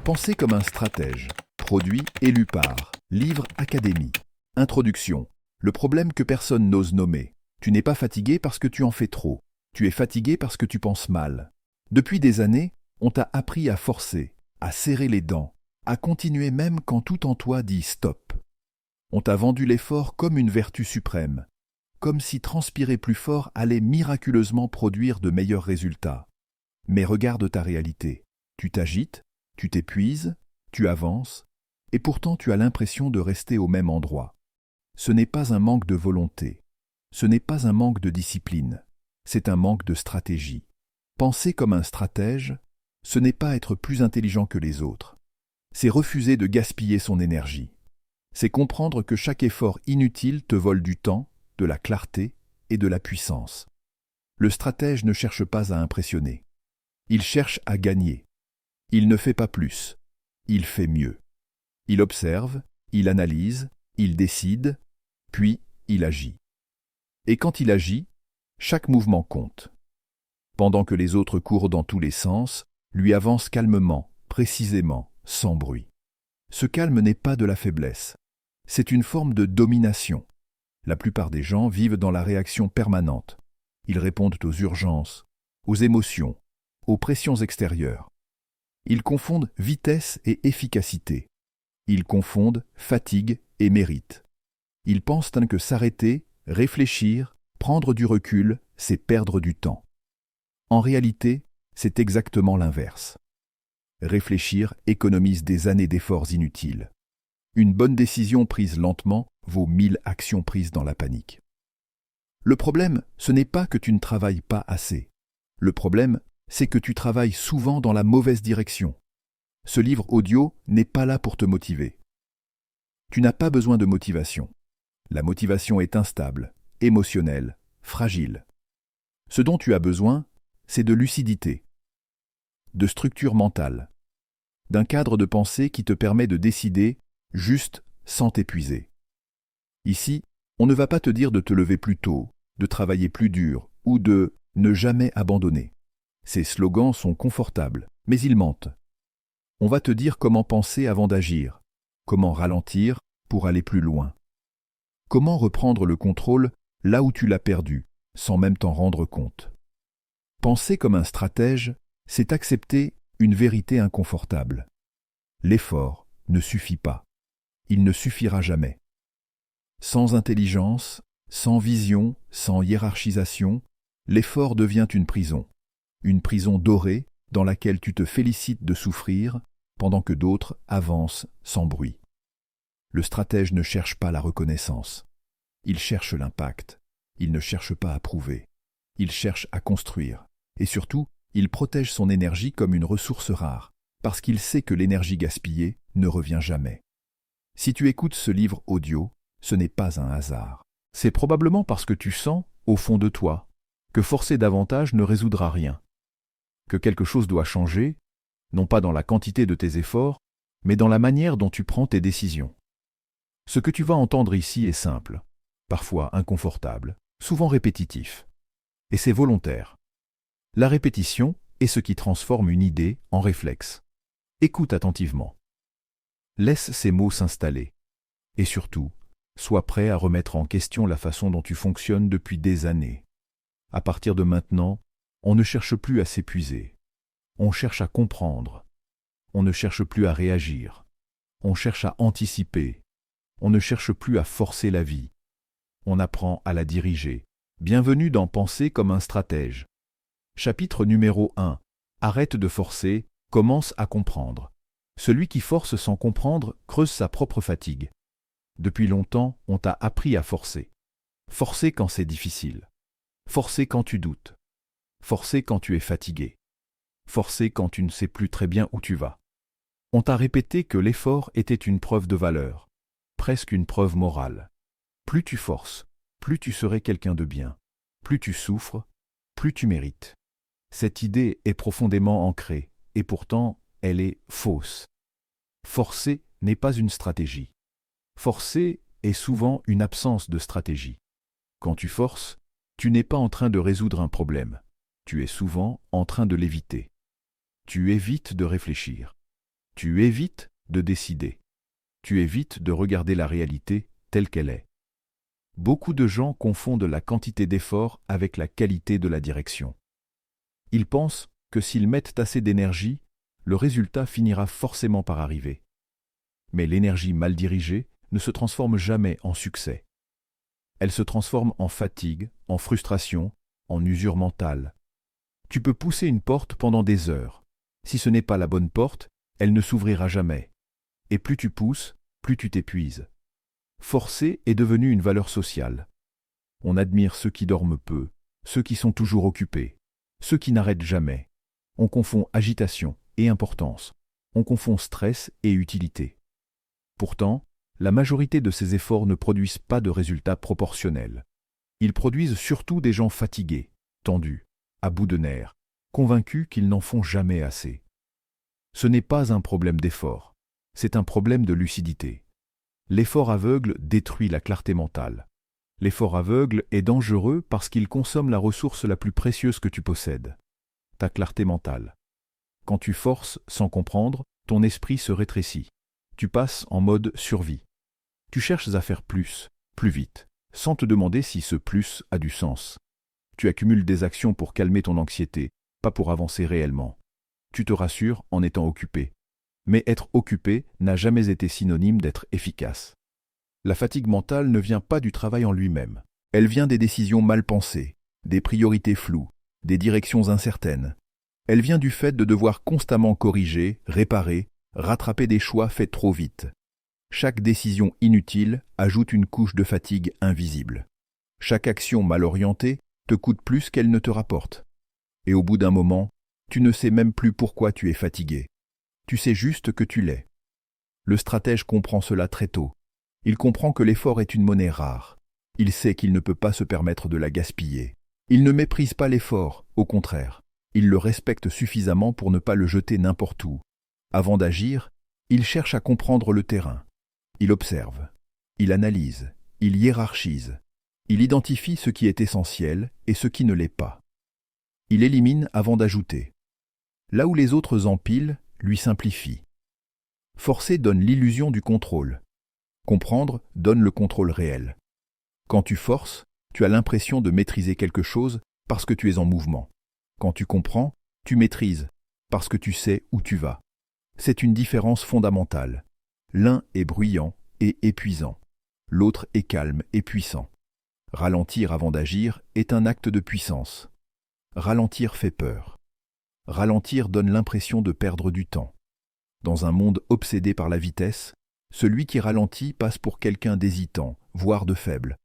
Pensez comme un stratège. Produit et lu par Livre Académie. Introduction. Le problème que personne n'ose nommer. Tu n'es pas fatigué parce que tu en fais trop. Tu es fatigué parce que tu penses mal. Depuis des années, on t'a appris à forcer, à serrer les dents, à continuer même quand tout en toi dit stop. On t'a vendu l'effort comme une vertu suprême, comme si transpirer plus fort allait miraculeusement produire de meilleurs résultats. Mais regarde ta réalité. Tu t'agites, tu t'épuises, tu avances, et pourtant tu as l'impression de rester au même endroit. Ce n'est pas un manque de volonté, ce n'est pas un manque de discipline, c'est un manque de stratégie. Penser comme un stratège, ce n'est pas être plus intelligent que les autres, c'est refuser de gaspiller son énergie. C'est comprendre que chaque effort inutile te vole du temps, de la clarté et de la puissance. Le stratège ne cherche pas à impressionner. Il cherche à gagner. Il ne fait pas plus. Il fait mieux. Il observe, il analyse, il décide, puis il agit. Et quand il agit, chaque mouvement compte. Pendant que les autres courent dans tous les sens, lui avance calmement, précisément, sans bruit. Ce calme n'est pas de la faiblesse. C'est une forme de domination. La plupart des gens vivent dans la réaction permanente. Ils répondent aux urgences, aux émotions, aux pressions extérieures. Ils confondent vitesse et efficacité. Ils confondent fatigue et mérite. Ils pensent que s'arrêter, réfléchir, prendre du recul, c'est perdre du temps. En réalité, c'est exactement l'inverse. Réfléchir économise des années d'efforts inutiles. Une bonne décision prise lentement vaut 1000 actions prises dans la panique. Le problème, ce n'est pas que tu ne travailles pas assez. Le problème, c'est que tu travailles souvent dans la mauvaise direction. Ce livre audio n'est pas là pour te motiver. Tu n'as pas besoin de motivation. La motivation est instable, émotionnelle, fragile. Ce dont tu as besoin, c'est de lucidité, de structure mentale, d'un cadre de pensée qui te permet de décider juste sans t'épuiser. Ici, on ne va pas te dire de te lever plus tôt, de travailler plus dur ou de ne jamais abandonner. Ces slogans sont confortables, mais ils mentent. On va te dire comment penser avant d'agir, comment ralentir pour aller plus loin. Comment reprendre le contrôle là où tu l'as perdu, sans même t'en rendre compte. Penser comme un stratège, c'est accepter une vérité inconfortable. L'effort ne suffit pas. Il ne suffira jamais. Sans intelligence, sans vision, sans hiérarchisation, l'effort devient une prison dorée dans laquelle tu te félicites de souffrir pendant que d'autres avancent sans bruit. Le stratège ne cherche pas la reconnaissance. Il cherche l'impact. Il ne cherche pas à prouver. Il cherche à construire. Et surtout, il protège son énergie comme une ressource rare, parce qu'il sait que l'énergie gaspillée ne revient jamais. Si tu écoutes ce livre audio, ce n'est pas un hasard. C'est probablement parce que tu sens, au fond de toi, que forcer davantage ne résoudra rien. Que quelque chose doit changer, non pas dans la quantité de tes efforts, mais dans la manière dont tu prends tes décisions. Ce que tu vas entendre ici est simple, parfois inconfortable, souvent répétitif. Et c'est volontaire. La répétition est ce qui transforme une idée en réflexe. Écoute attentivement. Laisse ces mots s'installer. Et surtout, sois prêt à remettre en question la façon dont tu fonctionnes depuis des années. À partir de maintenant, on ne cherche plus à s'épuiser. On cherche à comprendre. On ne cherche plus à réagir. On cherche à anticiper. On ne cherche plus à forcer la vie. On apprend à la diriger. Bienvenue dans Penser comme un stratège. Chapitre numéro 1. Arrête de forcer, commence à comprendre. Celui qui force sans comprendre creuse sa propre fatigue. Depuis longtemps, on t'a appris à forcer. Forcer quand c'est difficile. Forcer quand tu doutes. Forcer quand tu es fatigué. Forcer quand tu ne sais plus très bien où tu vas. On t'a répété que l'effort était une preuve de valeur, presque une preuve morale. Plus tu forces, plus tu serais quelqu'un de bien. Plus tu souffres, plus tu mérites. Cette idée est profondément ancrée, et pourtant, elle est fausse. Forcer n'est pas une stratégie. Forcer est souvent une absence de stratégie. Quand tu forces, tu n'es pas en train de résoudre un problème. Tu es souvent en train de l'éviter. Tu évites de réfléchir. Tu évites de décider. Tu évites de regarder la réalité telle qu'elle est. Beaucoup de gens confondent la quantité d'efforts avec la qualité de la direction. Ils pensent que s'ils mettent assez d'énergie, le résultat finira forcément par arriver. Mais l'énergie mal dirigée ne se transforme jamais en succès. Elle se transforme en fatigue, en frustration, en usure mentale. Tu peux pousser une porte pendant des heures. Si ce n'est pas la bonne porte, elle ne s'ouvrira jamais. Et plus tu pousses, plus tu t'épuises. Forcer est devenu une valeur sociale. On admire ceux qui dorment peu, ceux qui sont toujours occupés, ceux qui n'arrêtent jamais. On confond agitation et importance. On confond stress et utilité. Pourtant, la majorité de ces efforts ne produisent pas de résultats proportionnels. Ils produisent surtout des gens fatigués, tendus, à bout de nerfs, convaincus qu'ils n'en font jamais assez. Ce n'est pas un problème d'effort, c'est un problème de lucidité. L'effort aveugle détruit la clarté mentale. L'effort aveugle est dangereux parce qu'il consomme la ressource la plus précieuse que tu possèdes, ta clarté mentale. Quand tu forces sans comprendre, ton esprit se rétrécit. Tu passes en mode survie. Tu cherches à faire plus, plus vite, sans te demander si ce plus a du sens. Tu accumules des actions pour calmer ton anxiété, pas pour avancer réellement. Tu te rassures en étant occupé. Mais être occupé n'a jamais été synonyme d'être efficace. La fatigue mentale ne vient pas du travail en lui-même. Elle vient des décisions mal pensées, des priorités floues, des directions incertaines. Elle vient du fait de devoir constamment corriger, réparer, rattraper des choix faits trop vite. Chaque décision inutile ajoute une couche de fatigue invisible. Chaque action mal orientée te coûte plus qu'elle ne te rapporte. Et au bout d'un moment, tu ne sais même plus pourquoi tu es fatigué. Tu sais juste que tu l'es. Le stratège comprend cela très tôt. Il comprend que l'effort est une monnaie rare. Il sait qu'il ne peut pas se permettre de la gaspiller. Il ne méprise pas l'effort, au contraire. Il le respecte suffisamment pour ne pas le jeter n'importe où. Avant d'agir, il cherche à comprendre le terrain. Il observe, il analyse, il hiérarchise. Il identifie ce qui est essentiel et ce qui ne l'est pas. Il élimine avant d'ajouter. Là où les autres empilent, lui simplifie. Forcer donne l'illusion du contrôle. Comprendre donne le contrôle réel. Quand tu forces, tu as l'impression de maîtriser quelque chose parce que tu es en mouvement. Quand tu comprends, tu maîtrises parce que tu sais où tu vas. C'est une différence fondamentale. L'un est bruyant et épuisant. L'autre est calme et puissant. Ralentir avant d'agir est un acte de puissance. Ralentir fait peur. Ralentir donne l'impression de perdre du temps. Dans un monde obsédé par la vitesse, celui qui ralentit passe pour quelqu'un d'hésitant, voire de faible.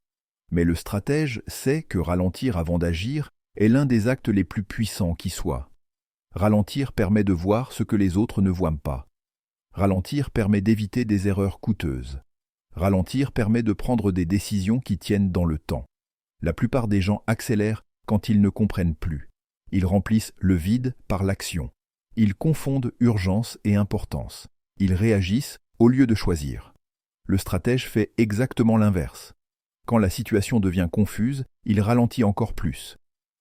Mais le stratège sait que ralentir avant d'agir est l'un des actes les plus puissants qui soient. Ralentir permet de voir ce que les autres ne voient pas. Ralentir permet d'éviter des erreurs coûteuses. Ralentir permet de prendre des décisions qui tiennent dans le temps. La plupart des gens accélèrent quand ils ne comprennent plus. Ils remplissent le vide par l'action. Ils confondent urgence et importance. Ils réagissent au lieu de choisir. Le stratège fait exactement l'inverse. Quand la situation devient confuse, il ralentit encore plus.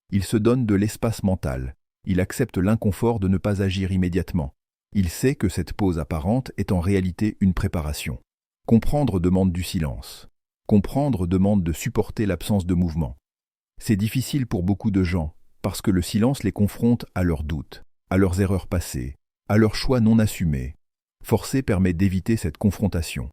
Il se donne de l'espace mental. Il accepte l'inconfort de ne pas agir immédiatement. Il sait que cette pause apparente est en réalité une préparation. Comprendre demande du silence. Comprendre demande de supporter l'absence de mouvement. C'est difficile pour beaucoup de gens, parce que le silence les confronte à leurs doutes, à leurs erreurs passées, à leurs choix non assumés. Forcer permet d'éviter cette confrontation.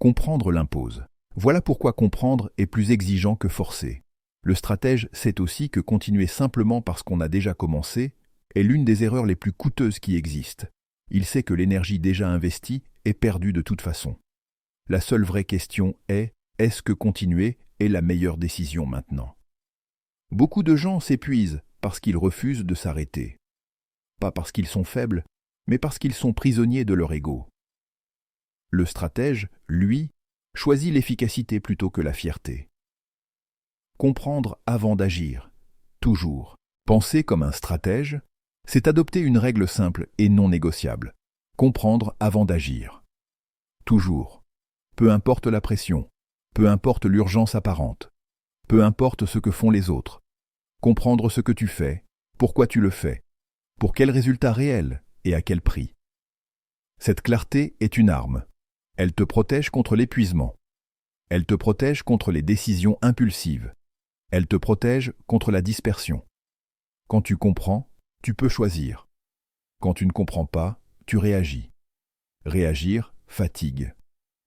Comprendre l'impose. Voilà pourquoi comprendre est plus exigeant que forcer. Le stratège sait aussi que continuer simplement parce qu'on a déjà commencé est l'une des erreurs les plus coûteuses qui existent. Il sait que l'énergie déjà investie est perdue de toute façon. La seule vraie question est, est-ce que continuer est la meilleure décision maintenant? Beaucoup de gens s'épuisent parce qu'ils refusent de s'arrêter. Pas parce qu'ils sont faibles, mais parce qu'ils sont prisonniers de leur ego. Le stratège, lui, choisit l'efficacité plutôt que la fierté. Comprendre avant d'agir, toujours. Penser comme un stratège, c'est adopter une règle simple et non négociable. Comprendre avant d'agir. Toujours. Peu importe la pression, peu importe l'urgence apparente, peu importe ce que font les autres. Comprendre ce que tu fais, pourquoi tu le fais, pour quel résultat réel et à quel prix. Cette clarté est une arme. Elle te protège contre l'épuisement. Elle te protège contre les décisions impulsives. Elle te protège contre la dispersion. Quand tu comprends, tu peux choisir. Quand tu ne comprends pas, tu réagis. Réagir fatigue.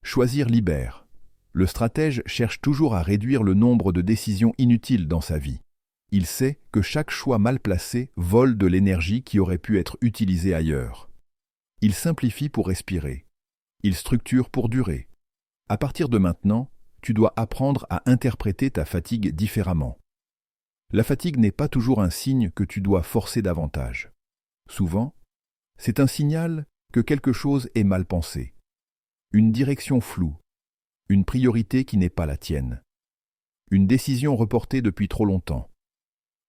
Choisir libère. Le stratège cherche toujours à réduire le nombre de décisions inutiles dans sa vie. Il sait que chaque choix mal placé vole de l'énergie qui aurait pu être utilisée ailleurs. Il simplifie pour respirer. Il structure pour durer. À partir de maintenant, tu dois apprendre à interpréter ta fatigue différemment. La fatigue n'est pas toujours un signe que tu dois forcer davantage. Souvent, c'est un signal que quelque chose est mal pensé. Une direction floue. Une priorité qui n'est pas la tienne. Une décision reportée depuis trop longtemps.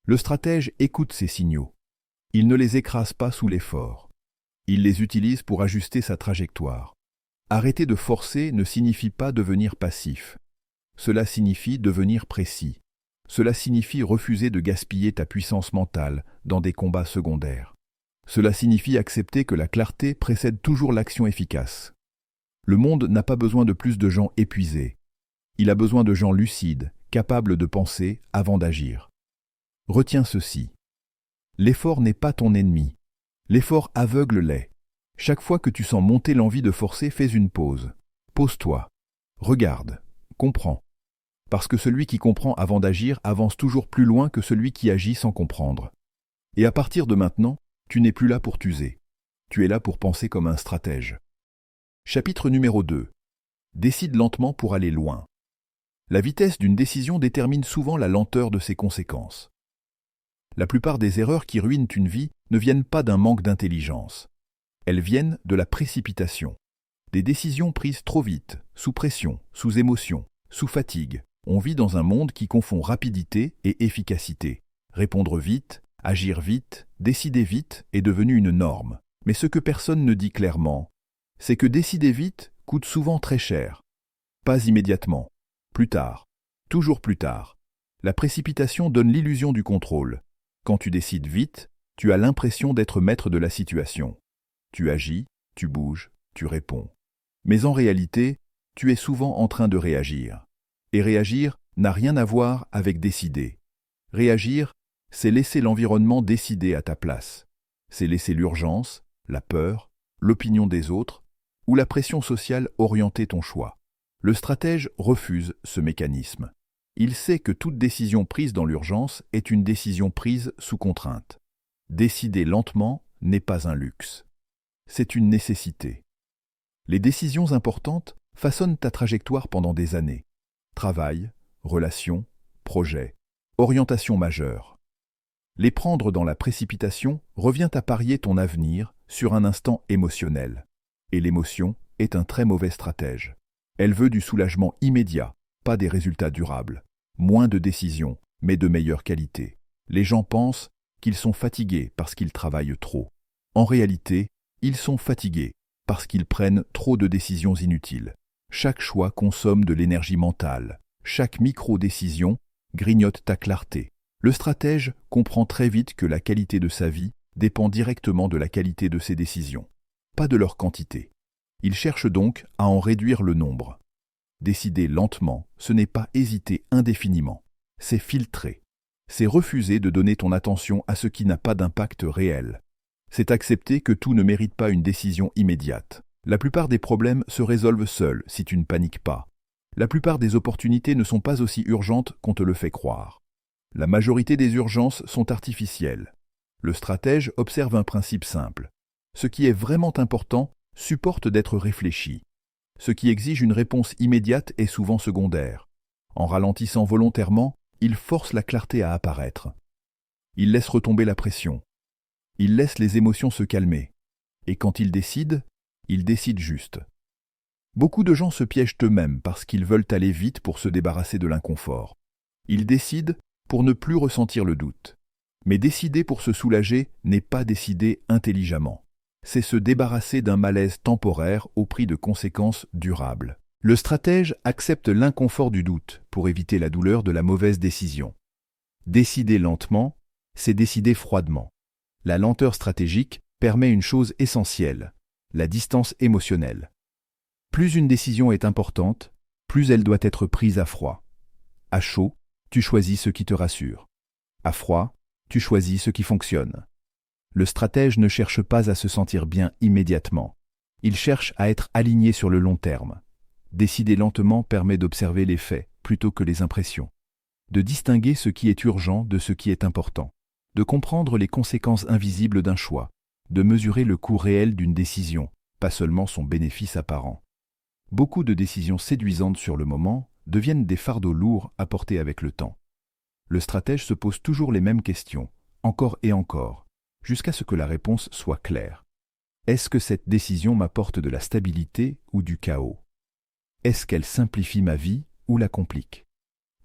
Le stratège écoute ces signaux. Il ne les écrase pas sous l'effort. Il les utilise pour ajuster sa trajectoire. Arrêter de forcer ne signifie pas devenir passif. Cela signifie devenir précis. Cela signifie refuser de gaspiller ta puissance mentale dans des combats secondaires. Cela signifie accepter que la clarté précède toujours l'action efficace. Le monde n'a pas besoin de plus de gens épuisés. Il a besoin de gens lucides, capables de penser avant d'agir. Retiens ceci. L'effort n'est pas ton ennemi. L'effort aveugle-les. Chaque fois que tu sens monter l'envie de forcer, fais une pause. Pose-toi. Regarde. Comprends. Parce que celui qui comprend avant d'agir avance toujours plus loin que celui qui agit sans comprendre. Et à partir de maintenant, tu n'es plus là pour t'user. Tu es là pour penser comme un stratège. Chapitre numéro 2. Décide lentement pour aller loin. La vitesse d'une décision détermine souvent la lenteur de ses conséquences. La plupart des erreurs qui ruinent une vie ne viennent pas d'un manque d'intelligence. Elles viennent de la précipitation. Des décisions prises trop vite, sous pression, sous émotion, sous fatigue. On vit dans un monde qui confond rapidité et efficacité. Répondre vite, agir vite, décider vite est devenu une norme. Mais ce que personne ne dit clairement, c'est que décider vite coûte souvent très cher. Pas immédiatement. Plus tard. Toujours plus tard. La précipitation donne l'illusion du contrôle. Quand tu décides vite, tu as l'impression d'être maître de la situation. Tu agis, tu bouges, tu réponds. Mais en réalité, tu es souvent en train de réagir. Et réagir n'a rien à voir avec décider. Réagir, c'est laisser l'environnement décider à ta place. C'est laisser l'urgence, la peur, l'opinion des autres ou la pression sociale orienter ton choix. Le stratège refuse ce mécanisme. Il sait que toute décision prise dans l'urgence est une décision prise sous contrainte. Décider lentement n'est pas un luxe. C'est une nécessité. Les décisions importantes façonnent ta trajectoire pendant des années. Travail, relations, projets, orientation majeure. Les prendre dans la précipitation revient à parier ton avenir sur un instant émotionnel. Et l'émotion est un très mauvais stratège. Elle veut du soulagement immédiat, pas des résultats durables. Moins de décisions, mais de meilleure qualité. Les gens pensent qu'ils sont fatigués parce qu'ils travaillent trop. En réalité, ils sont fatigués parce qu'ils prennent trop de décisions inutiles. Chaque choix consomme de l'énergie mentale. Chaque micro-décision grignote ta clarté. Le stratège comprend très vite que la qualité de sa vie dépend directement de la qualité de ses décisions, pas de leur quantité. Il cherche donc à en réduire le nombre. Décider lentement, ce n'est pas hésiter indéfiniment, c'est filtrer. C'est refuser de donner ton attention à ce qui n'a pas d'impact réel. C'est accepter que tout ne mérite pas une décision immédiate. La plupart des problèmes se résolvent seuls si tu ne paniques pas. La plupart des opportunités ne sont pas aussi urgentes qu'on te le fait croire. La majorité des urgences sont artificielles. Le stratège observe un principe simple. Ce qui est vraiment important supporte d'être réfléchi. Ce qui exige une réponse immédiate est souvent secondaire. En ralentissant volontairement, il force la clarté à apparaître. Il laisse retomber la pression. Il laisse les émotions se calmer. Et quand il décide juste. Beaucoup de gens se piègent eux-mêmes parce qu'ils veulent aller vite pour se débarrasser de l'inconfort. Ils décident pour ne plus ressentir le doute. Mais décider pour se soulager n'est pas décider intelligemment. C'est se débarrasser d'un malaise temporaire au prix de conséquences durables. Le stratège accepte l'inconfort du doute pour éviter la douleur de la mauvaise décision. Décider lentement, c'est décider froidement. La lenteur stratégique permet une chose essentielle, La distance émotionnelle. Plus une décision est importante, plus elle doit être prise à froid. À chaud, tu choisis ce qui te rassure. À froid, tu choisis ce qui fonctionne. Le stratège ne cherche pas à se sentir bien immédiatement. Il cherche à être aligné sur le long terme. Décider lentement permet d'observer les faits plutôt que les impressions, de distinguer ce qui est urgent de ce qui est important, de comprendre les conséquences invisibles d'un choix, de mesurer le coût réel d'une décision, pas seulement son bénéfice apparent. Beaucoup de décisions séduisantes sur le moment deviennent des fardeaux lourds à porter avec le temps. Le stratège se pose toujours les mêmes questions, encore et encore, jusqu'à ce que la réponse soit claire. Est-ce que cette décision m'apporte de la stabilité ou du chaos? Est-ce qu'elle simplifie ma vie ou la complique?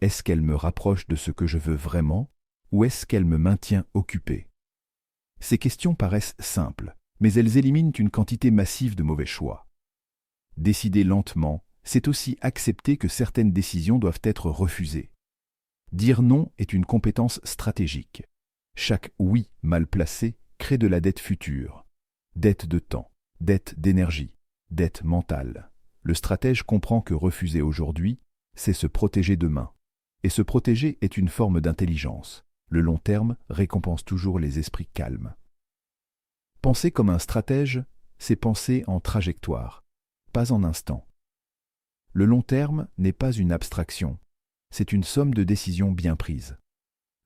Est-ce qu'elle me rapproche de ce que je veux vraiment ou est-ce qu'elle me maintient occupé? Ces questions paraissent simples, mais elles éliminent une quantité massive de mauvais choix. Décider lentement, c'est aussi accepter que certaines décisions doivent être refusées. Dire non est une compétence stratégique. Chaque oui mal placé crée de la dette future. Dette de temps, dette d'énergie, dette mentale. Le stratège comprend que refuser aujourd'hui, c'est se protéger demain. Et se protéger est une forme d'intelligence. Le long terme récompense toujours les esprits calmes. Penser comme un stratège, c'est penser en trajectoire, pas en instant. Le long terme n'est pas une abstraction, c'est une somme de décisions bien prises.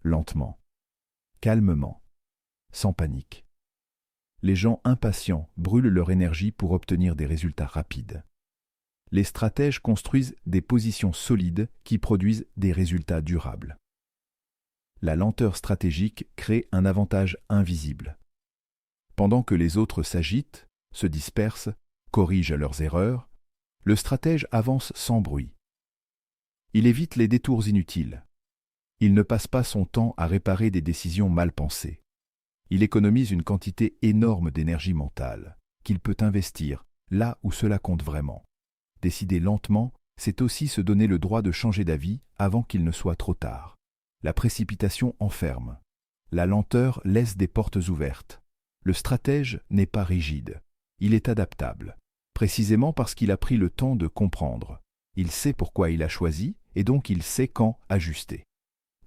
Lentement, calmement, sans panique. Les gens impatients brûlent leur énergie pour obtenir des résultats rapides. Les stratèges construisent des positions solides qui produisent des résultats durables. La lenteur stratégique crée un avantage invisible. Pendant que les autres s'agitent, se dispersent, corrigent leurs erreurs, le stratège avance sans bruit. Il évite les détours inutiles. Il ne passe pas son temps à réparer des décisions mal pensées. Il économise une quantité énorme d'énergie mentale, qu'il peut investir là où cela compte vraiment. Décider lentement, c'est aussi se donner le droit de changer d'avis avant qu'il ne soit trop tard. La précipitation enferme. La lenteur laisse des portes ouvertes. Le stratège n'est pas rigide. Il est adaptable, précisément parce qu'il a pris le temps de comprendre. Il sait pourquoi il a choisi et donc il sait quand ajuster.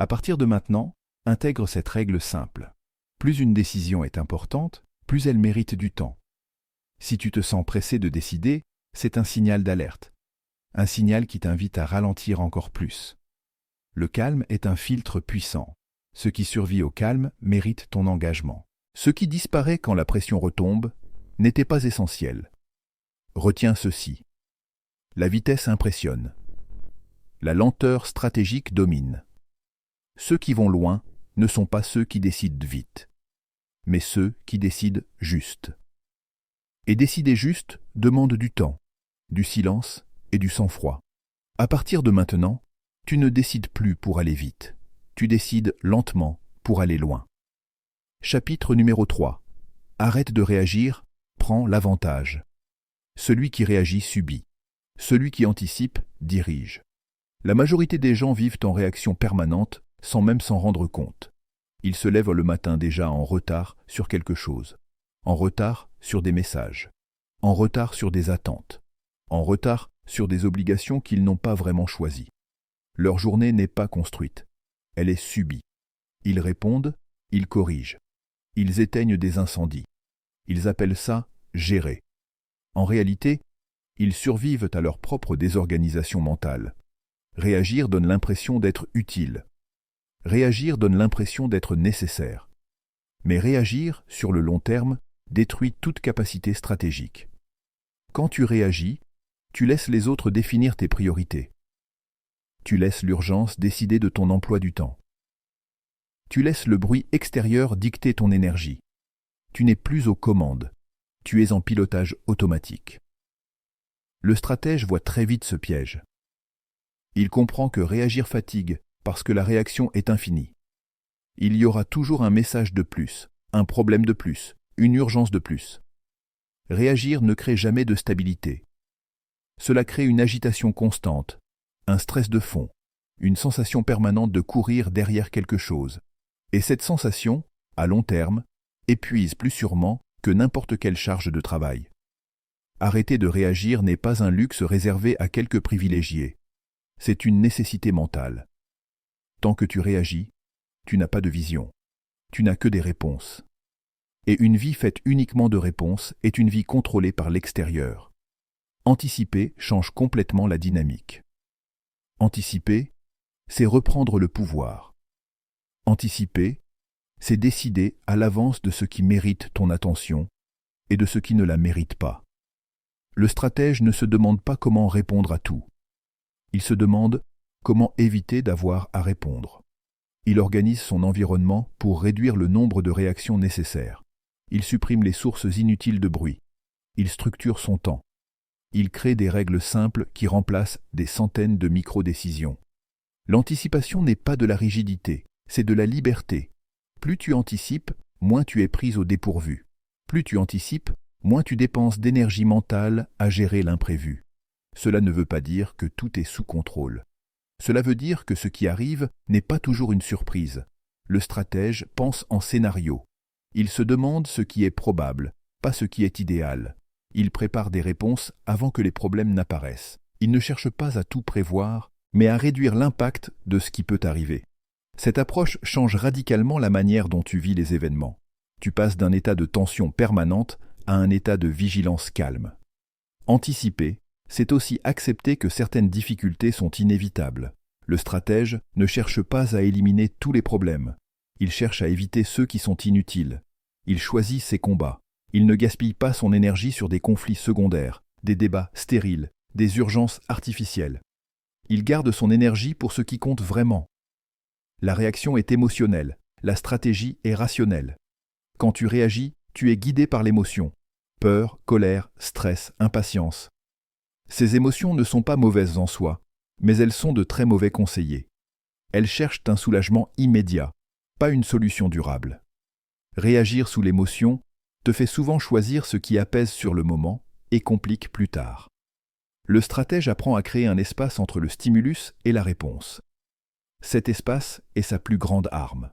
À partir de maintenant, intègre cette règle simple. Plus une décision est importante, plus elle mérite du temps. Si tu te sens pressé de décider, c'est un signal d'alerte. Un signal qui t'invite à ralentir encore plus. Le calme est un filtre puissant. Ce qui survit au calme mérite ton engagement. Ce qui disparaît quand la pression retombe n'était pas essentiel. Retiens ceci. La vitesse impressionne. La lenteur stratégique domine. Ceux qui vont loin ne sont pas ceux qui décident vite, mais ceux qui décident juste. Et décider juste demande du temps, du silence et du sang-froid. À partir de maintenant, tu ne décides plus pour aller vite. Tu décides lentement pour aller loin. Chapitre numéro 3. Arrête de réagir, prends l'avantage. Celui qui réagit subit. Celui qui anticipe dirige. La majorité des gens vivent en réaction permanente sans même s'en rendre compte. Ils se lèvent le matin déjà en retard sur quelque chose, en retard sur des messages, en retard sur des attentes, en retard sur des obligations qu'ils n'ont pas vraiment choisies. Leur journée n'est pas construite, elle est subie. Ils répondent, ils corrigent, ils éteignent des incendies. Ils appellent ça « gérer ». En réalité, ils survivent à leur propre désorganisation mentale. Réagir donne l'impression d'être utile. Réagir donne l'impression d'être nécessaire. Mais réagir, sur le long terme, détruit toute capacité stratégique. Quand tu réagis, tu laisses les autres définir tes priorités. Tu laisses l'urgence décider de ton emploi du temps. Tu laisses le bruit extérieur dicter ton énergie. Tu n'es plus aux commandes. Tu es en pilotage automatique. Le stratège voit très vite ce piège. Il comprend que réagir fatigue parce que la réaction est infinie. Il y aura toujours un message de plus, un problème de plus, une urgence de plus. Réagir ne crée jamais de stabilité. Cela crée une agitation constante, un stress de fond, une sensation permanente de courir derrière quelque chose. Et cette sensation, à long terme, épuise plus sûrement que n'importe quelle charge de travail. Arrêter de réagir n'est pas un luxe réservé à quelques privilégiés. C'est une nécessité mentale. Tant que tu réagis, tu n'as pas de vision. Tu n'as que des réponses. Et une vie faite uniquement de réponses est une vie contrôlée par l'extérieur. Anticiper change complètement la dynamique. Anticiper, c'est reprendre le pouvoir. Anticiper, c'est décider à l'avance de ce qui mérite ton attention et de ce qui ne la mérite pas. Le stratège ne se demande pas comment répondre à tout. Il se demande comment éviter d'avoir à répondre. Il organise son environnement pour réduire le nombre de réactions nécessaires. Il supprime les sources inutiles de bruit. Il structure son temps. Il crée des règles simples qui remplacent des centaines de micro-décisions. L'anticipation n'est pas de la rigidité, c'est de la liberté. Plus tu anticipes, moins tu es prise au dépourvu. Plus tu anticipes, moins tu dépenses d'énergie mentale à gérer l'imprévu. Cela ne veut pas dire que tout est sous contrôle. Cela veut dire que ce qui arrive n'est pas toujours une surprise. Le stratège pense en scénario. Il se demande ce qui est probable, pas ce qui est idéal. Il prépare des réponses avant que les problèmes n'apparaissent. Il ne cherche pas à tout prévoir, mais à réduire l'impact de ce qui peut arriver. Cette approche change radicalement la manière dont tu vis les événements. Tu passes d'un état de tension permanente à un état de vigilance calme. Anticiper, c'est aussi accepter que certaines difficultés sont inévitables. Le stratège ne cherche pas à éliminer tous les problèmes. Il cherche à éviter ceux qui sont inutiles. Il choisit ses combats. Il ne gaspille pas son énergie sur des conflits secondaires, des débats stériles, des urgences artificielles. Il garde son énergie pour ce qui compte vraiment. La réaction est émotionnelle, la stratégie est rationnelle. Quand tu réagis, tu es guidé par l'émotion. Peur, colère, stress, impatience. Ces émotions ne sont pas mauvaises en soi, mais elles sont de très mauvais conseillers. Elles cherchent un soulagement immédiat, pas une solution durable. Réagir sous l'émotion te fait souvent choisir ce qui apaise sur le moment et complique plus tard. Le stratège apprend à créer un espace entre le stimulus et la réponse. Cet espace est sa plus grande arme.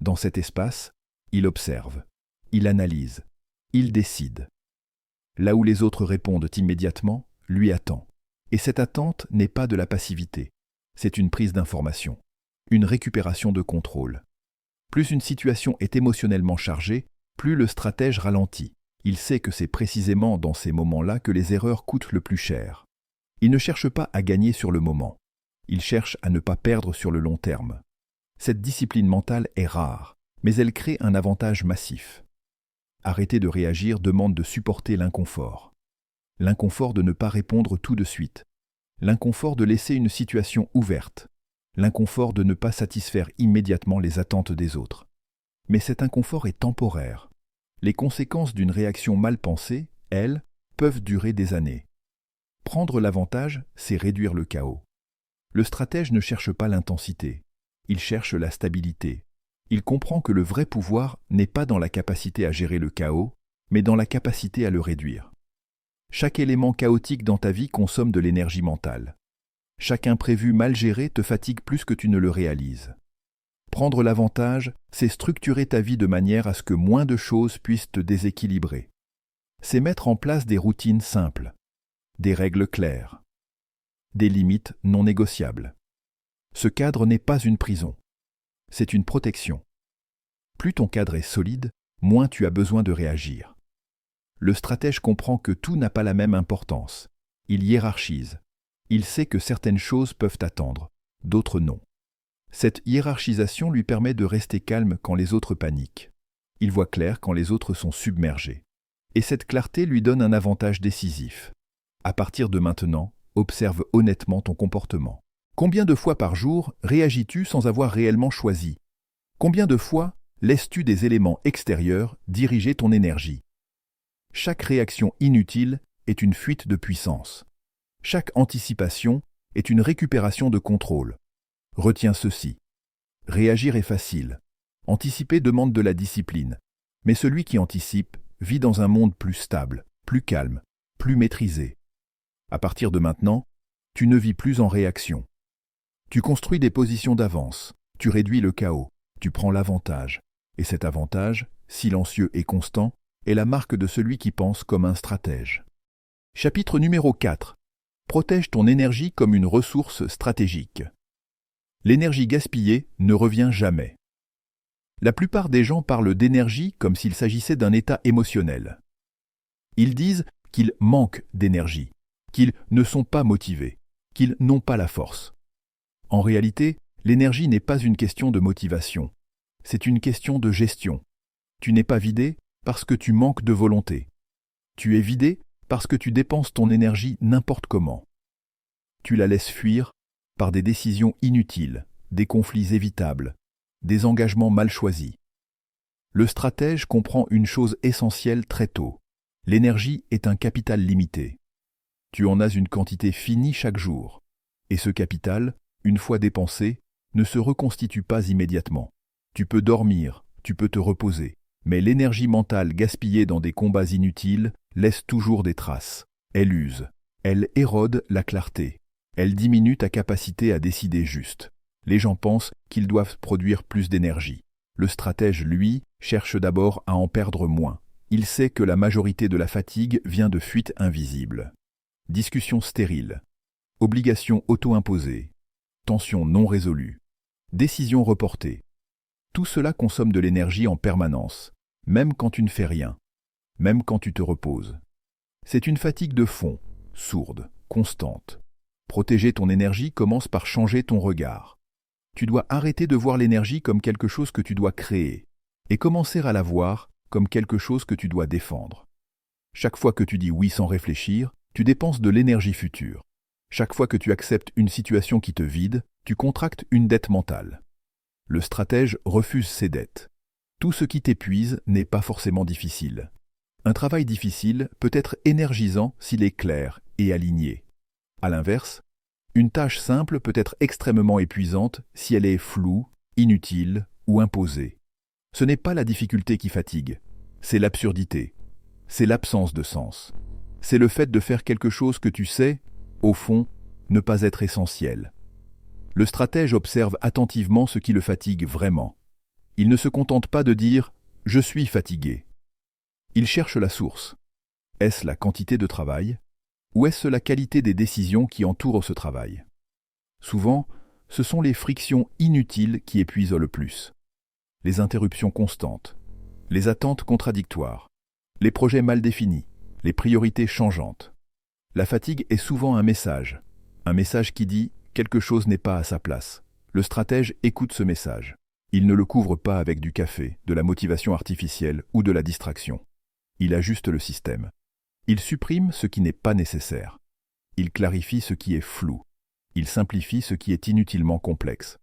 Dans cet espace, il observe, il analyse, il décide. Là où les autres répondent immédiatement, lui attend. Et cette attente n'est pas de la passivité, c'est une prise d'information, une récupération de contrôle. Plus une situation est émotionnellement chargée, plus le stratège ralentit. Il sait que c'est précisément dans ces moments-là que les erreurs coûtent le plus cher. Il ne cherche pas à gagner sur le moment. Il cherche à ne pas perdre sur le long terme. Cette discipline mentale est rare, mais elle crée un avantage massif. Arrêter de réagir demande de supporter l'inconfort. L'inconfort de ne pas répondre tout de suite. L'inconfort de laisser une situation ouverte. L'inconfort de ne pas satisfaire immédiatement les attentes des autres. Mais cet inconfort est temporaire. Les conséquences d'une réaction mal pensée, elles, peuvent durer des années. Prendre l'avantage, c'est réduire le chaos. Le stratège ne cherche pas l'intensité, il cherche la stabilité. Il comprend que le vrai pouvoir n'est pas dans la capacité à gérer le chaos, mais dans la capacité à le réduire. Chaque élément chaotique dans ta vie consomme de l'énergie mentale. Chaque imprévu mal géré te fatigue plus que tu ne le réalises. Prendre l'avantage, c'est structurer ta vie de manière à ce que moins de choses puissent te déséquilibrer. C'est mettre en place des routines simples, des règles claires, des limites non négociables. Ce cadre n'est pas une prison, c'est une protection. Plus ton cadre est solide, moins tu as besoin de réagir. Le stratège comprend que tout n'a pas la même importance. Il hiérarchise. Il sait que certaines choses peuvent attendre, d'autres non. Cette hiérarchisation lui permet de rester calme quand les autres paniquent. Il voit clair quand les autres sont submergés. Et cette clarté lui donne un avantage décisif. À partir de maintenant, observe honnêtement ton comportement. Combien de fois par jour réagis-tu sans avoir réellement choisi? Combien de fois laisses-tu des éléments extérieurs diriger ton énergie? Chaque réaction inutile est une fuite de puissance. Chaque anticipation est une récupération de contrôle. Retiens ceci. Réagir est facile. Anticiper demande de la discipline. Mais celui qui anticipe vit dans un monde plus stable, plus calme, plus maîtrisé. À partir de maintenant, tu ne vis plus en réaction. Tu construis des positions d'avance, tu réduis le chaos, tu prends l'avantage. Et cet avantage, silencieux et constant, est la marque de celui qui pense comme un stratège. Chapitre numéro 4. Protège ton énergie comme une ressource stratégique. L'énergie gaspillée ne revient jamais. La plupart des gens parlent d'énergie comme s'il s'agissait d'un état émotionnel. Ils disent qu'ils manquent d'énergie, qu'ils ne sont pas motivés, qu'ils n'ont pas la force. En réalité, l'énergie n'est pas une question de motivation, c'est une question de gestion. Tu n'es pas vidé parce que tu manques de volonté. Tu es vidé parce que tu dépenses ton énergie n'importe comment. Tu la laisses fuir par des décisions inutiles, des conflits évitables, des engagements mal choisis. Le stratège comprend une chose essentielle très tôt. L'énergie est un capital limité. Tu en as une quantité finie chaque jour. Et ce capital, une fois dépensé, ne se reconstitue pas immédiatement. Tu peux dormir, tu peux te reposer, mais l'énergie mentale gaspillée dans des combats inutiles laisse toujours des traces. Elle use, elle érode la clarté, elle diminue ta capacité à décider juste. Les gens pensent qu'ils doivent produire plus d'énergie. Le stratège, lui, cherche d'abord à en perdre moins. Il sait que la majorité de la fatigue vient de fuites invisibles. Discussions stériles, obligations auto-imposées, tensions non résolues, décisions reportées. Tout cela consomme de l'énergie en permanence, même quand tu ne fais rien, même quand tu te reposes. C'est une fatigue de fond, sourde, constante. Protéger ton énergie commence par changer ton regard. Tu dois arrêter de voir l'énergie comme quelque chose que tu dois créer, et commencer à la voir comme quelque chose que tu dois défendre. Chaque fois que tu dis oui sans réfléchir, tu dépenses de l'énergie future. Chaque fois que tu acceptes une situation qui te vide, tu contractes une dette mentale. Le stratège refuse ses dettes. Tout ce qui t'épuise n'est pas forcément difficile. Un travail difficile peut être énergisant s'il est clair et aligné. À l'inverse, une tâche simple peut être extrêmement épuisante si elle est floue, inutile ou imposée. Ce n'est pas la difficulté qui fatigue, c'est l'absurdité, c'est l'absence de sens. C'est le fait de faire quelque chose que tu sais, au fond, ne pas être essentiel. Le stratège observe attentivement ce qui le fatigue vraiment. Il ne se contente pas de dire « je suis fatigué ». Il cherche la source. Est-ce la quantité de travail ou est-ce la qualité des décisions qui entourent ce travail? Souvent, ce sont les frictions inutiles qui épuisent le plus. Les interruptions constantes, les attentes contradictoires, les projets mal définis, les priorités changeantes. La fatigue est souvent un message qui dit « quelque chose n'est pas à sa place ». Le stratège écoute ce message. Il ne le couvre pas avec du café, de la motivation artificielle ou de la distraction. Il ajuste le système. Il supprime ce qui n'est pas nécessaire. Il clarifie ce qui est flou. Il simplifie ce qui est inutilement complexe.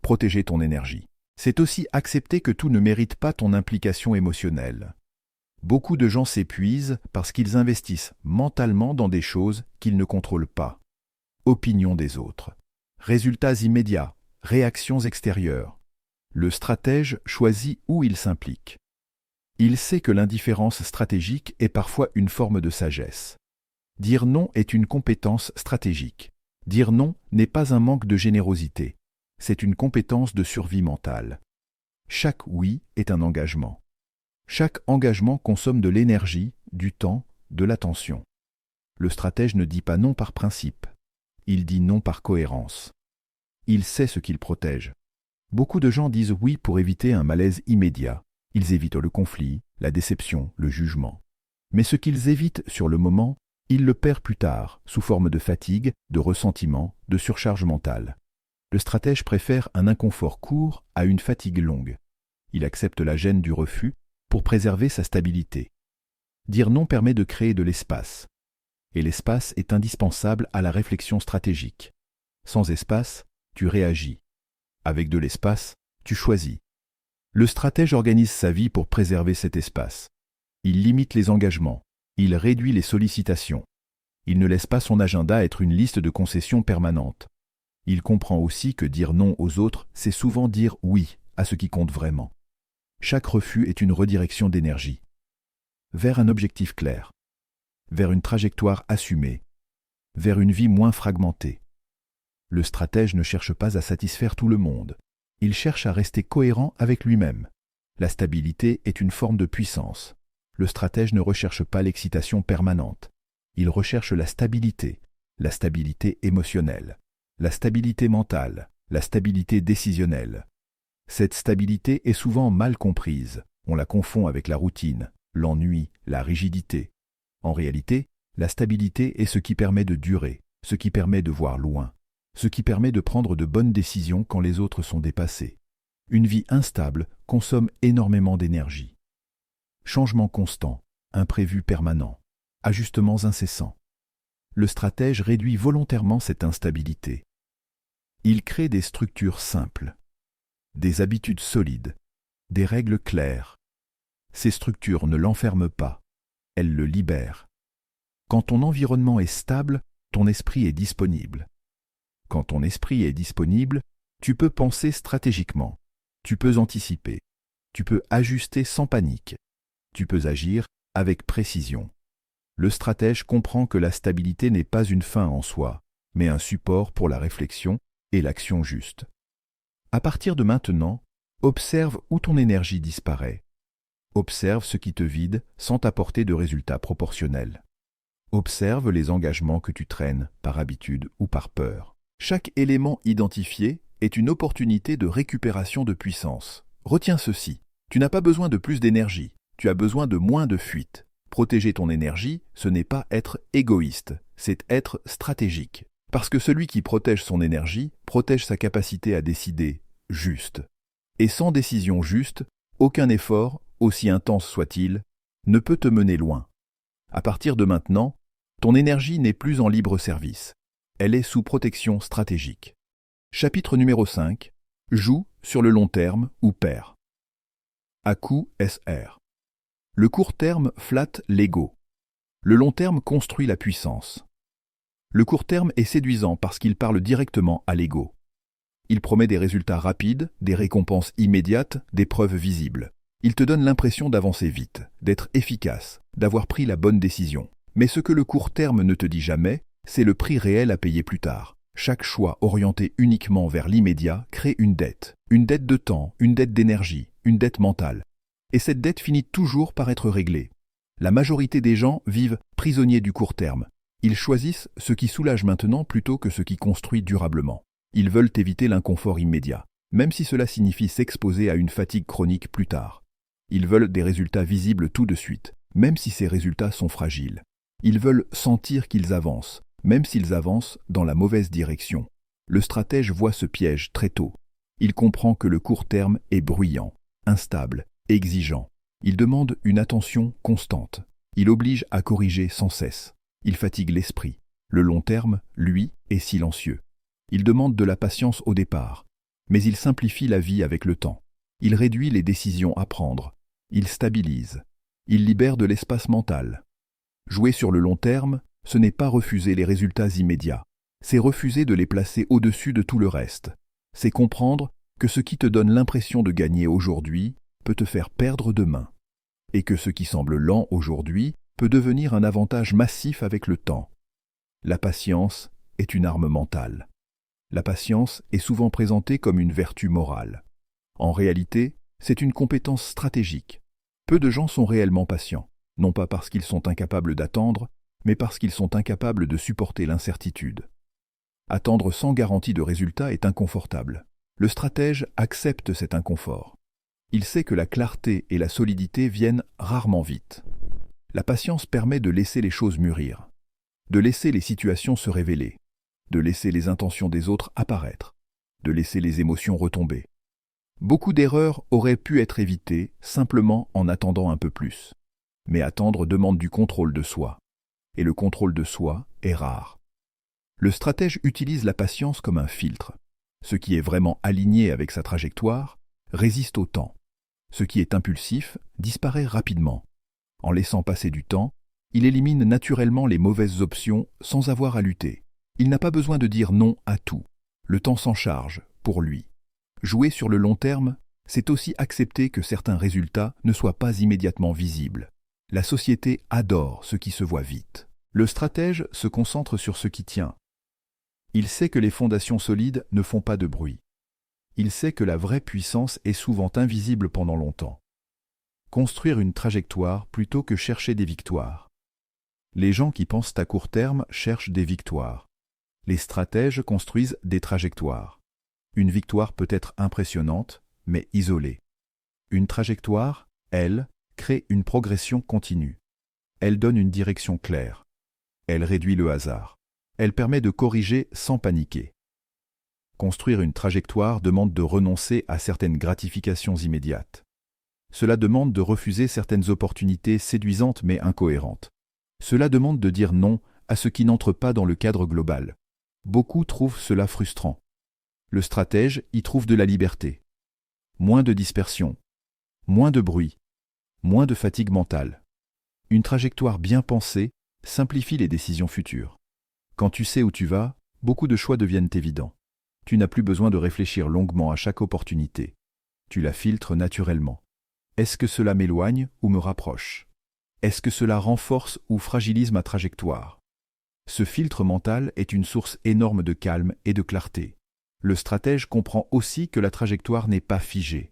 Protéger ton énergie. C'est aussi accepter que tout ne mérite pas ton implication émotionnelle. Beaucoup de gens s'épuisent parce qu'ils investissent mentalement dans des choses qu'ils ne contrôlent pas. Opinion des autres, résultats immédiats, réactions extérieures. Le stratège choisit où il s'implique. Il sait que l'indifférence stratégique est parfois une forme de sagesse. Dire non est une compétence stratégique. Dire non n'est pas un manque de générosité. C'est une compétence de survie mentale. Chaque oui est un engagement. Chaque engagement consomme de l'énergie, du temps, de l'attention. Le stratège ne dit pas non par principe. Il dit non par cohérence. Il sait ce qu'il protège. Beaucoup de gens disent oui pour éviter un malaise immédiat. Ils évitent le conflit, la déception, le jugement. Mais ce qu'ils évitent sur le moment, ils le perdent plus tard, sous forme de fatigue, de ressentiment, de surcharge mentale. Le stratège préfère un inconfort court à une fatigue longue. Il accepte la gêne du refus pour préserver sa stabilité. Dire non permet de créer de l'espace. Et l'espace est indispensable à la réflexion stratégique. Sans espace, tu réagis. Avec de l'espace, tu choisis. Le stratège organise sa vie pour préserver cet espace. Il limite les engagements. Il réduit les sollicitations. Il ne laisse pas son agenda être une liste de concessions permanentes. Il comprend aussi que dire non aux autres, c'est souvent dire oui à ce qui compte vraiment. Chaque refus est une redirection d'énergie. Vers un objectif clair. Vers une trajectoire assumée. Vers une vie moins fragmentée. Le stratège ne cherche pas à satisfaire tout le monde. Il cherche à rester cohérent avec lui-même. La stabilité est une forme de puissance. Le stratège ne recherche pas l'excitation permanente. Il recherche la stabilité émotionnelle, la stabilité mentale, la stabilité décisionnelle. Cette stabilité est souvent mal comprise. On la confond avec la routine, l'ennui, la rigidité. En réalité, la stabilité est ce qui permet de durer, ce qui permet de voir loin, ce qui permet de prendre de bonnes décisions quand les autres sont dépassés. Une vie instable consomme énormément d'énergie. Changement constant, imprévu permanent, ajustements incessants. Le stratège réduit volontairement cette instabilité. Il crée des structures simples, des habitudes solides, des règles claires. Ces structures ne l'enferment pas, elles le libèrent. Quand ton environnement est stable, ton esprit est disponible. Quand ton esprit est disponible, tu peux penser stratégiquement, tu peux anticiper, tu peux ajuster sans panique, tu peux agir avec précision. Le stratège comprend que la stabilité n'est pas une fin en soi, mais un support pour la réflexion et l'action juste. À partir de maintenant, observe où ton énergie disparaît. Observe ce qui te vide sans t'apporter de résultats proportionnels. Observe les engagements que tu traînes par habitude ou par peur. Chaque élément identifié est une opportunité de récupération de puissance. Retiens ceci, tu n'as pas besoin de plus d'énergie, tu as besoin de moins de fuite. Protéger ton énergie, ce n'est pas être égoïste, c'est être stratégique. Parce que celui qui protège son énergie protège sa capacité à décider juste. Et sans décision juste, aucun effort, aussi intense soit-il, ne peut te mener loin. À partir de maintenant, ton énergie n'est plus en libre service. Elle est sous protection stratégique. Chapitre numéro 5. Joue sur le long terme ou perds. Aku SR. Le court terme flatte l'ego. Le long terme construit la puissance. Le court terme est séduisant parce qu'il parle directement à l'ego. Il promet des résultats rapides, des récompenses immédiates, des preuves visibles. Il te donne l'impression d'avancer vite, d'être efficace, d'avoir pris la bonne décision. Mais ce que le court terme ne te dit jamais, c'est le prix réel à payer plus tard. Chaque choix orienté uniquement vers l'immédiat crée une dette de temps, une dette d'énergie, une dette mentale. Et cette dette finit toujours par être réglée. La majorité des gens vivent prisonniers du court terme. Ils choisissent ce qui soulage maintenant plutôt que ce qui construit durablement. Ils veulent éviter l'inconfort immédiat, même si cela signifie s'exposer à une fatigue chronique plus tard. Ils veulent des résultats visibles tout de suite, même si ces résultats sont fragiles. Ils veulent sentir qu'ils avancent, même s'ils avancent dans la mauvaise direction. Le stratège voit ce piège très tôt. Il comprend que le court terme est bruyant, instable, exigeant. Il demande une attention constante. Il oblige à corriger sans cesse. Il fatigue l'esprit. Le long terme, lui, est silencieux. Il demande de la patience au départ, mais il simplifie la vie avec le temps. Il réduit les décisions à prendre. Il stabilise. Il libère de l'espace mental. Jouer sur le long terme, ce n'est pas refuser les résultats immédiats. C'est refuser de les placer au-dessus de tout le reste. C'est comprendre que ce qui te donne l'impression de gagner aujourd'hui peut te faire perdre demain. Et que ce qui semble lent aujourd'hui peut devenir un avantage massif avec le temps. La patience est une arme mentale. La patience est souvent présentée comme une vertu morale. En réalité, c'est une compétence stratégique. Peu de gens sont réellement patients, non pas parce qu'ils sont incapables d'attendre, mais parce qu'ils sont incapables de supporter l'incertitude. Attendre sans garantie de résultat est inconfortable. Le stratège accepte cet inconfort. Il sait que la clarté et la solidité viennent rarement vite. La patience permet de laisser les choses mûrir, de laisser les situations se révéler, de laisser les intentions des autres apparaître, de laisser les émotions retomber. Beaucoup d'erreurs auraient pu être évitées simplement en attendant un peu plus. Mais attendre demande du contrôle de soi, et le contrôle de soi est rare. Le stratège utilise la patience comme un filtre. Ce qui est vraiment aligné avec sa trajectoire résiste au temps. Ce qui est impulsif disparaît rapidement. En laissant passer du temps, il élimine naturellement les mauvaises options sans avoir à lutter. Il n'a pas besoin de dire non à tout. Le temps s'en charge, pour lui. Jouer sur le long terme, c'est aussi accepter que certains résultats ne soient pas immédiatement visibles. La société adore ce qui se voit vite. Le stratège se concentre sur ce qui tient. Il sait que les fondations solides ne font pas de bruit. Il sait que la vraie puissance est souvent invisible pendant longtemps. Construire une trajectoire plutôt que chercher des victoires. Les gens qui pensent à court terme cherchent des victoires. Les stratèges construisent des trajectoires. Une victoire peut être impressionnante, mais isolée. Une trajectoire, elle, crée une progression continue. Elle donne une direction claire. Elle réduit le hasard. Elle permet de corriger sans paniquer. Construire une trajectoire demande de renoncer à certaines gratifications immédiates. Cela demande de refuser certaines opportunités séduisantes mais incohérentes. Cela demande de dire non à ce qui n'entre pas dans le cadre global. Beaucoup trouvent cela frustrant. Le stratège y trouve de la liberté. Moins de dispersion, moins de bruit, moins de fatigue mentale. Une trajectoire bien pensée simplifie les décisions futures. Quand tu sais où tu vas, beaucoup de choix deviennent évidents. Tu n'as plus besoin de réfléchir longuement à chaque opportunité. Tu la filtres naturellement. Est-ce que cela m'éloigne ou me rapproche? Est-ce que cela renforce ou fragilise ma trajectoire? Ce filtre mental est une source énorme de calme et de clarté. Le stratège comprend aussi que la trajectoire n'est pas figée.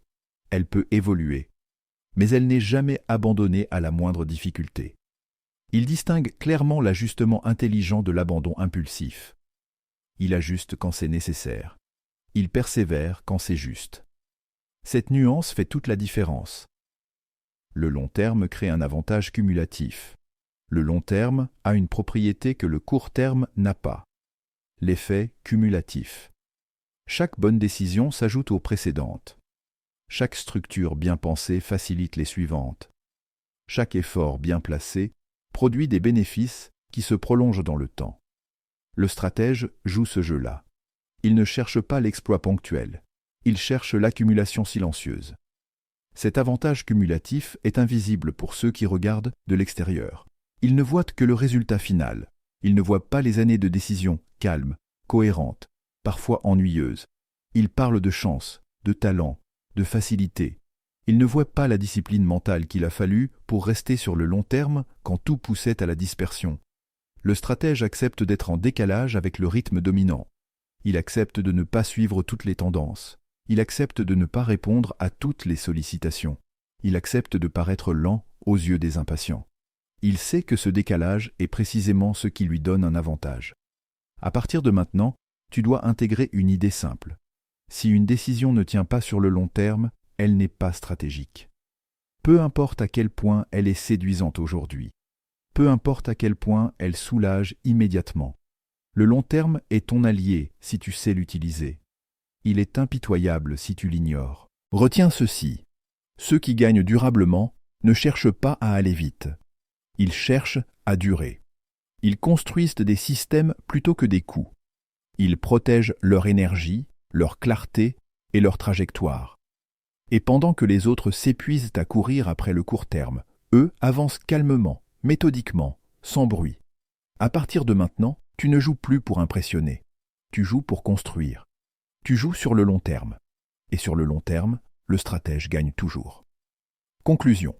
Elle peut évoluer, mais elle n'est jamais abandonnée à la moindre difficulté. Il distingue clairement l'ajustement intelligent de l'abandon impulsif. Il ajuste quand c'est nécessaire. Il persévère quand c'est juste. Cette nuance fait toute la différence. Le long terme crée un avantage cumulatif. Le long terme a une propriété que le court terme n'a pas. L'effet cumulatif. Chaque bonne décision s'ajoute aux précédentes. Chaque structure bien pensée facilite les suivantes. Chaque effort bien placé produit des bénéfices qui se prolongent dans le temps. Le stratège joue ce jeu-là. Il ne cherche pas l'exploit ponctuel. Il cherche l'accumulation silencieuse. Cet avantage cumulatif est invisible pour ceux qui regardent de l'extérieur. Ils ne voient que le résultat final. Ils ne voient pas les années de décisions calmes, cohérentes, parfois ennuyeuses. Ils parlent de chance, de talent, de facilité. Ils ne voient pas la discipline mentale qu'il a fallu pour rester sur le long terme quand tout poussait à la dispersion. Le stratège accepte d'être en décalage avec le rythme dominant. Il accepte de ne pas suivre toutes les tendances. Il accepte de ne pas répondre à toutes les sollicitations. Il accepte de paraître lent aux yeux des impatients. Il sait que ce décalage est précisément ce qui lui donne un avantage. À partir de maintenant, tu dois intégrer une idée simple. Si une décision ne tient pas sur le long terme, elle n'est pas stratégique. Peu importe à quel point elle est séduisante aujourd'hui. Peu importe à quel point elle soulage immédiatement. Le long terme est ton allié si tu sais l'utiliser. Il est impitoyable si tu l'ignores. Retiens ceci. Ceux qui gagnent durablement ne cherchent pas à aller vite. Ils cherchent à durer. Ils construisent des systèmes plutôt que des coups. Ils protègent leur énergie, leur clarté et leur trajectoire. Et pendant que les autres s'épuisent à courir après le court terme, eux avancent calmement, méthodiquement, sans bruit. À partir de maintenant, tu ne joues plus pour impressionner. Tu joues pour construire. Tu joues sur le long terme. Et sur le long terme, le stratège gagne toujours. Conclusion.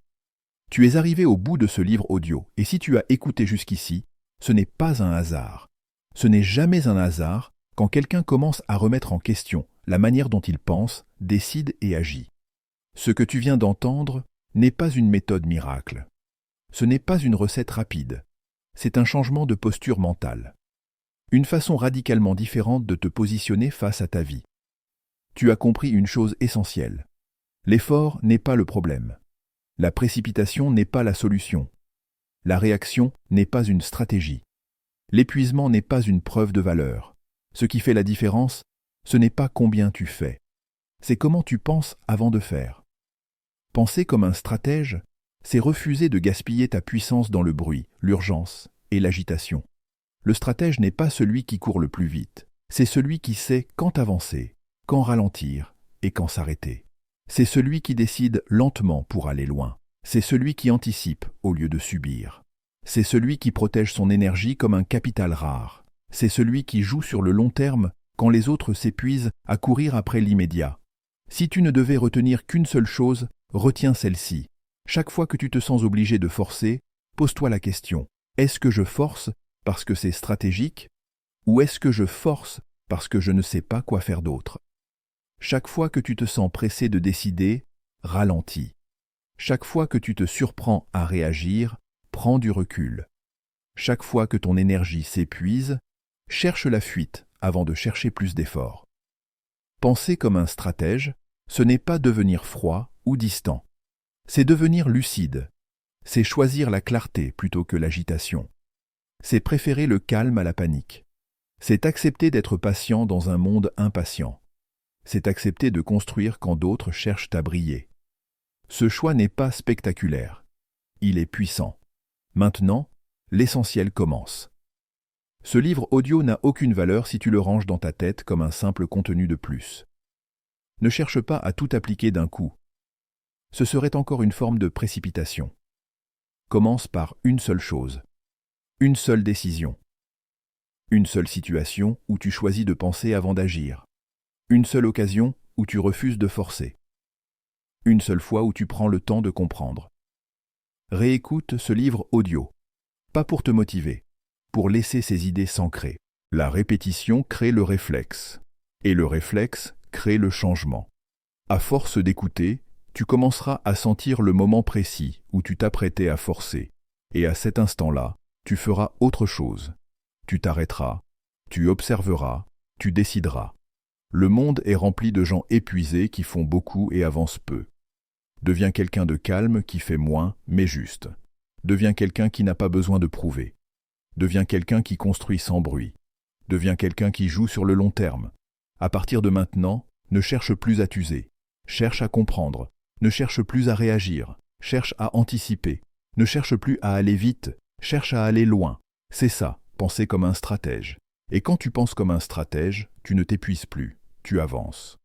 Tu es arrivé au bout de ce livre audio, et si tu as écouté jusqu'ici, ce n'est pas un hasard. Ce n'est jamais un hasard quand quelqu'un commence à remettre en question la manière dont il pense, décide et agit. Ce que tu viens d'entendre n'est pas une méthode miracle. Ce n'est pas une recette rapide. C'est un changement de posture mentale. Une façon radicalement différente de te positionner face à ta vie. Tu as compris une chose essentielle. L'effort n'est pas le problème. La précipitation n'est pas la solution. La réaction n'est pas une stratégie. L'épuisement n'est pas une preuve de valeur. Ce qui fait la différence, ce n'est pas combien tu fais. C'est comment tu penses avant de faire. Penser comme un stratège, c'est refuser de gaspiller ta puissance dans le bruit, l'urgence et l'agitation. Le stratège n'est pas celui qui court le plus vite. C'est celui qui sait quand avancer, quand ralentir et quand s'arrêter. C'est celui qui décide lentement pour aller loin. C'est celui qui anticipe au lieu de subir. C'est celui qui protège son énergie comme un capital rare. C'est celui qui joue sur le long terme quand les autres s'épuisent à courir après l'immédiat. Si tu ne devais retenir qu'une seule chose, retiens celle-ci. Chaque fois que tu te sens obligé de forcer, pose-toi la question. Est-ce que je force parce que c'est stratégique ou est-ce que je force parce que je ne sais pas quoi faire d'autre? Chaque fois que tu te sens pressé de décider, ralentis. Chaque fois que tu te surprends à réagir, prends du recul. Chaque fois que ton énergie s'épuise, cherche la fuite avant de chercher plus d'efforts. Penser comme un stratège, ce n'est pas devenir froid ou distant. C'est devenir lucide. C'est choisir la clarté plutôt que l'agitation. C'est préférer le calme à la panique. C'est accepter d'être patient dans un monde impatient. C'est accepter de construire quand d'autres cherchent à briller. Ce choix n'est pas spectaculaire. Il est puissant. Maintenant, l'essentiel commence. Ce livre audio n'a aucune valeur si tu le ranges dans ta tête comme un simple contenu de plus. Ne cherche pas à tout appliquer d'un coup. Ce serait encore une forme de précipitation. Commence par une seule chose. Une seule décision. Une seule situation où tu choisis de penser avant d'agir. Une seule occasion où tu refuses de forcer. Une seule fois où tu prends le temps de comprendre. Réécoute ce livre audio. Pas pour te motiver, pour laisser ces idées s'ancrer. La répétition crée le réflexe. Et le réflexe crée le changement. À force d'écouter, tu commenceras à sentir le moment précis où tu t'apprêtais à forcer. Et à cet instant-là, tu feras autre chose. Tu t'arrêteras, tu observeras, tu décideras. Le monde est rempli de gens épuisés qui font beaucoup et avancent peu. Deviens quelqu'un de calme qui fait moins, mais juste. Deviens quelqu'un qui n'a pas besoin de prouver. Deviens quelqu'un qui construit sans bruit. Deviens quelqu'un qui joue sur le long terme. À partir de maintenant, ne cherche plus à t'user. Cherche à comprendre. Ne cherche plus à réagir. Cherche à anticiper. Ne cherche plus à aller vite. Cherche à aller loin. C'est ça, penser comme un stratège. Et quand tu penses comme un stratège, tu ne t'épuises plus. Tu avances.